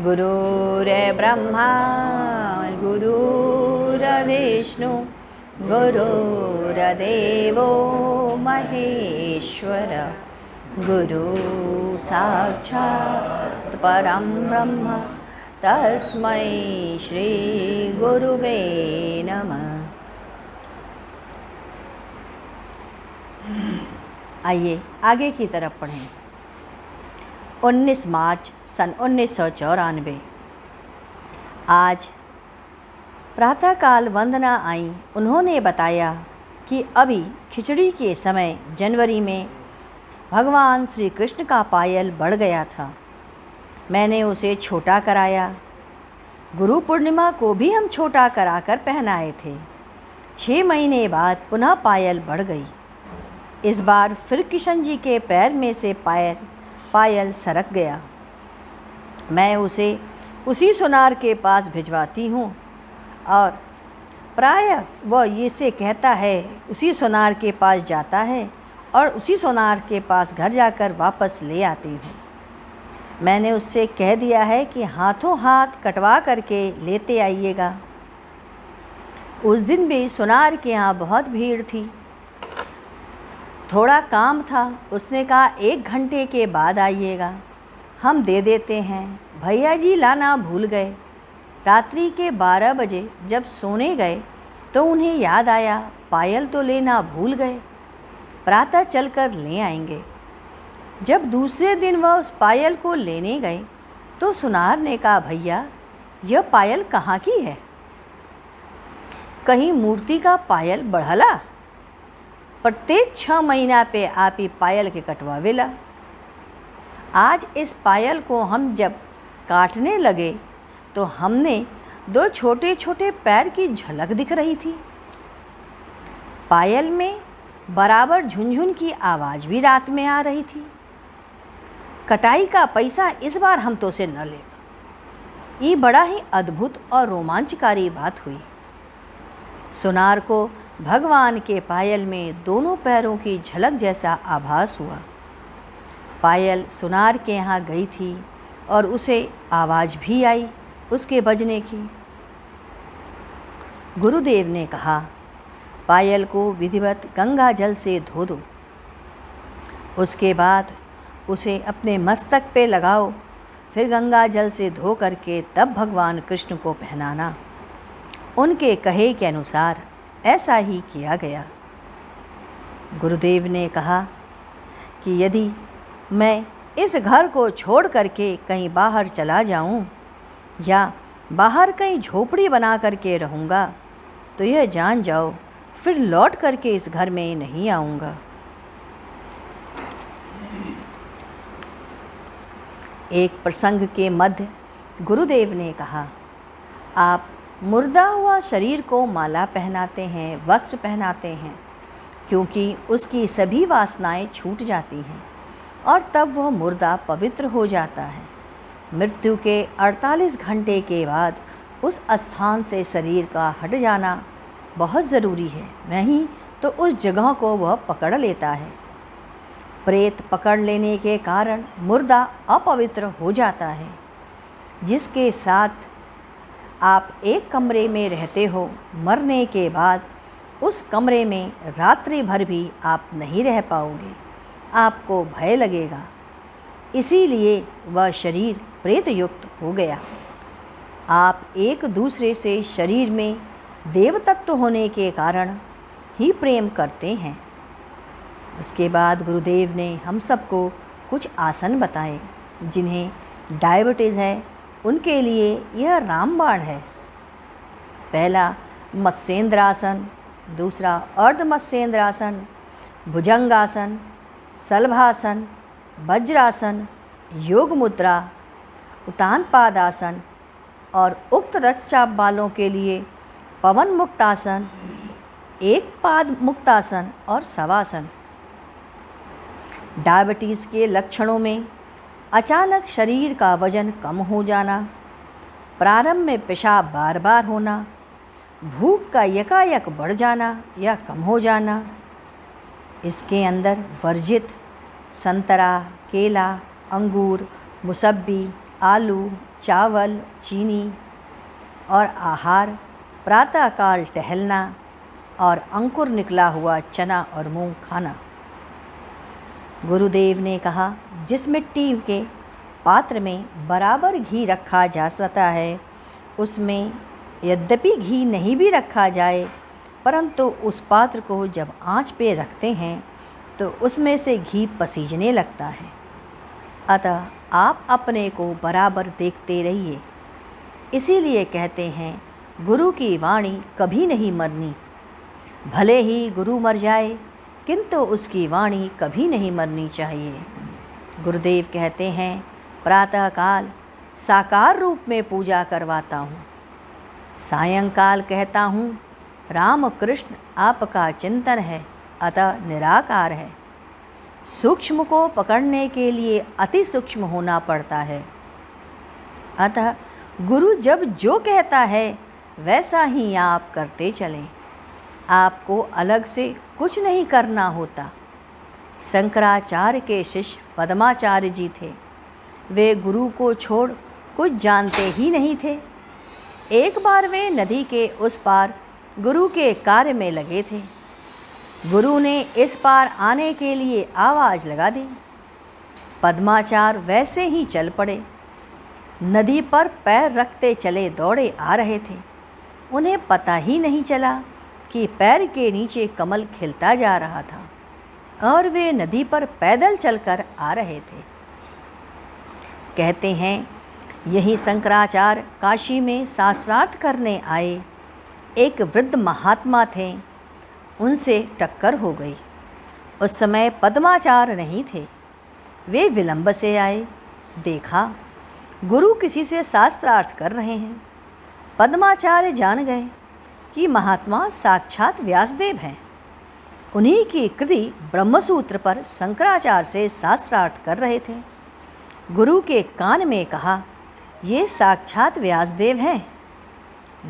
गुरुर्ब्रह्मा गुरुर्विष्णु गुरुर्देवो महेश्वर गुरु साक्षात् परं ब्रह्म तस्मै श्री गुरुवे नमः। आइए आगे की तरफ पढ़ें। 19 मार्च सन 1994। आज प्रातःकाल वंदना आई। उन्होंने बताया कि अभी खिचड़ी के समय जनवरी में भगवान श्री कृष्ण का पायल बढ़ गया था। मैंने उसे छोटा कराया। गुरु पूर्णिमा को भी हम छोटा कराकर पहनाए थे। 6 महीने बाद पुनः पायल बढ़ गई। इस बार फिर किशन जी के पैर में से पायल सरक गया। मैं उसे उसी सोनार के पास भिजवाती हूँ और प्रायः वह इसे कहता है, उसी सोनार के पास जाता है और उसी सोनार के पास घर जाकर वापस ले आती हूँ। मैंने उससे कह दिया है कि हाथों हाथ कटवा करके लेते आइएगा। उस दिन भी सोनार के यहाँ बहुत भीड़ थी। थोड़ा काम था। उसने कहा 1 घंटे के बाद आइएगा, हम दे देते हैं। भैया जी लाना भूल गए। रात्रि के 12 बजे जब सोने गए तो उन्हें याद आया पायल तो लेना भूल गए, प्रातः चलकर ले आएंगे। जब दूसरे दिन वह उस पायल को लेने गए तो सुनार ने कहा, भैया यह पायल कहाँ की है? कहीं मूर्ति का पायल बढ़ला? प्रत्येक 6 महीना पे आप ही पायल के कटवावेला। आज इस पायल को हम जब काटने लगे तो हमने 2 छोटे छोटे पैर की झलक दिख रही थी। पायल में बराबर झुनझुन की आवाज़ भी रात में आ रही थी। कटाई का पैसा इस बार हम तो से न ले। ये बड़ा ही अद्भुत और रोमांचकारी बात हुई। सुनार को भगवान के पायल में दोनों पैरों की झलक जैसा आभास हुआ। पायल सुनार के यहाँ गई थी और उसे आवाज़ भी आई उसके बजने की। गुरुदेव ने कहा, पायल को विधिवत गंगा जल से धो दो, उसके बाद उसे अपने मस्तक पे लगाओ, फिर गंगा जल से धो करके तब भगवान कृष्ण को पहनाना। उनके कहे के अनुसार ऐसा ही किया गया। गुरुदेव ने कहा कि यदि मैं इस घर को छोड़ करके कहीं बाहर चला जाऊं या बाहर कहीं झोपड़ी बना करके रहूँगा तो यह जान जाओ फिर लौट करके इस घर में नहीं आऊँगा। एक प्रसंग के मध्य गुरुदेव ने कहा, आप मुर्दा हुआ शरीर को माला पहनाते हैं, वस्त्र पहनाते हैं, क्योंकि उसकी सभी वासनाएं छूट जाती हैं और तब वह मुर्दा पवित्र हो जाता है। मृत्यु के 48 घंटे के बाद उस स्थान से शरीर का हट जाना बहुत ज़रूरी है, नहीं तो उस जगह को वह पकड़ लेता है। प्रेत पकड़ लेने के कारण मुर्दा अपवित्र हो जाता है। जिसके साथ आप एक कमरे में रहते हो, मरने के बाद उस कमरे में रात्रि भर भी आप नहीं रह पाओगे, आपको भय लगेगा। इसीलिए वह शरीर प्रेत युक्त हो गया। आप एक दूसरे से शरीर में देवतत्व होने के कारण ही प्रेम करते हैं। उसके बाद गुरुदेव ने हम सबको कुछ आसन बताए। जिन्हें डायबिटीज़ है उनके लिए यह रामबाण है। पहला मत्स्येंद्रासन, दूसरा अर्धमत्स्येंद्रासन, भुजंगासन, सलभासन, वज्रासन, योग मुद्रा, उतानपादासन और उक्त रक्तचाप वालों के लिए पवन मुक्तासन, एक पाद मुक्तासन और शवासन। डायबिटीज़ के लक्षणों में अचानक शरीर का वजन कम हो जाना, प्रारंभ में पेशाब बार बार होना, भूख का यकायक बढ़ जाना या कम हो जाना। इसके अंदर वर्जित संतरा, केला, अंगूर, मुसब्बी, आलू, चावल, चीनी और आहार, प्रातःकाल टहलना और अंकुर निकला हुआ चना और मूंग खाना। गुरुदेव ने कहा, जिस मिट्टी के पात्र में बराबर घी रखा जा सकता है, उसमें यद्यपि घी नहीं भी रखा जाए, परंतु उस पात्र को जब आंच पे रखते हैं तो उसमें से घी पसीजने लगता है। अतः आप अपने को बराबर देखते रहिए। इसीलिए कहते हैं, गुरु की वाणी कभी नहीं मरनी। भले ही गुरु मर जाए, किंतु उसकी वाणी कभी नहीं मरनी चाहिए। गुरुदेव कहते हैं, प्रातःकाल साकार रूप में पूजा करवाता हूँ, सायंकाल कहता हूँ राम कृष्ण आपका चिंतन है, अतः निराकार है। सूक्ष्म को पकड़ने के लिए अति सूक्ष्म होना पड़ता है। अतः गुरु जब जो कहता है वैसा ही आप करते चलें। आपको अलग से कुछ नहीं करना होता। शंकराचार्य के शिष्य पद्माचार्य जी थे। वे गुरु को छोड़ कुछ जानते ही नहीं थे। एक बार वे नदी के उस पार गुरु के कार्य में लगे थे। गुरु ने इस पार आने के लिए आवाज़ लगा दी। पद्माचार्य वैसे ही चल पड़े। नदी पर पैर रखते चले दौड़े आ रहे थे। उन्हें पता ही नहीं चला कि पैर के नीचे कमल खिलता जा रहा था और वे नदी पर पैदल चलकर आ रहे थे। कहते हैं, यही शंकराचार्य काशी में शास्त्रार्थ करने आए। एक वृद्ध महात्मा थे, उनसे टक्कर हो गई। उस समय पद्माचार्य नहीं थे। वे विलंब से आए। देखा गुरु किसी से शास्त्रार्थ कर रहे हैं। पद्माचार्य जान गए कि महात्मा साक्षात व्यासदेव हैं। उन्हीं की कृति ब्रह्मसूत्र पर शंकराचार्य से शास्त्रार्थ कर रहे थे। गुरु के कान में कहा, ये साक्षात व्यासदेव हैं।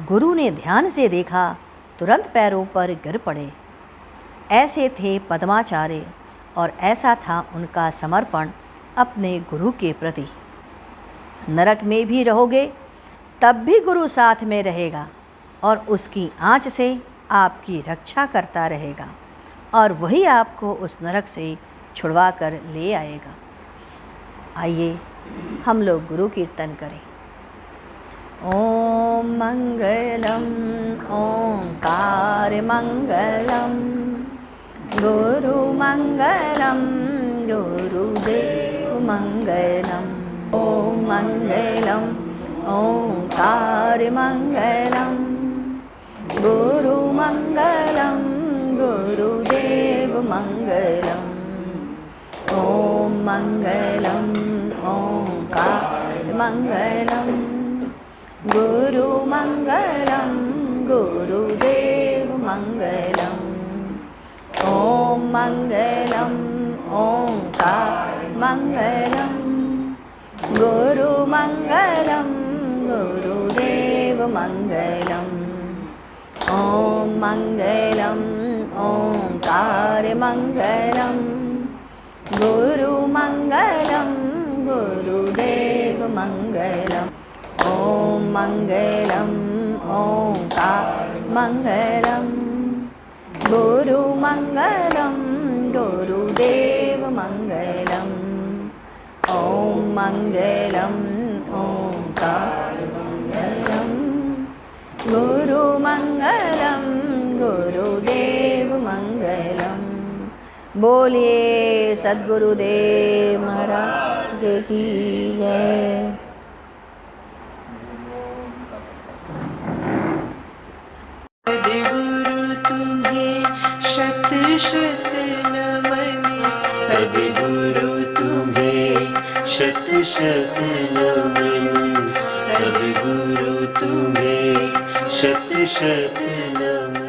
गुरु ने ध्यान से देखा, तुरंत पैरों पर गिर पड़े। ऐसे थे पद्माचार्य और ऐसा था उनका समर्पण अपने गुरु के प्रति। नरक में भी रहोगे तब भी गुरु साथ में रहेगा और उसकी आँच से आपकी रक्षा करता रहेगा और वही आपको उस नरक से छुड़वा कर ले आएगा। आइए हम लोग गुरु कीर्तन करें। ओम मंगलम ओंकार मंगलम गुरु मंगलम गुरुदेव मंगलम। ओम मंगलम ओंकार मंगलम गुरु मंगलम गुरुदेव मंगलम। ओम मंगलम ओंकार मंगलम गुरु मंगलम गुरुदेव मंगलम। ओम मंगलम ओंकार मंगलम गुरु मंगलम गुरुदेव मंगलम। ओम मंगलम ओंकार मंगलम गुरु मंगलम गुरुदेव मंगलम। ओम मंगलम ओंकार मंगलम गुरु मंगलम गुरुदेव मंगलम। ओम मंगलम ओंकार मंगलम गुरु मंगलम गुरुदेव मंगलम। बोलिए सद्गुरुदेव महाराज की जय। सद्गुरु तुम्हें शत शत नमन। सद्गुरु तुम्हें शत शत नमन। सद्गुरु तुम्हें शत शत नमन।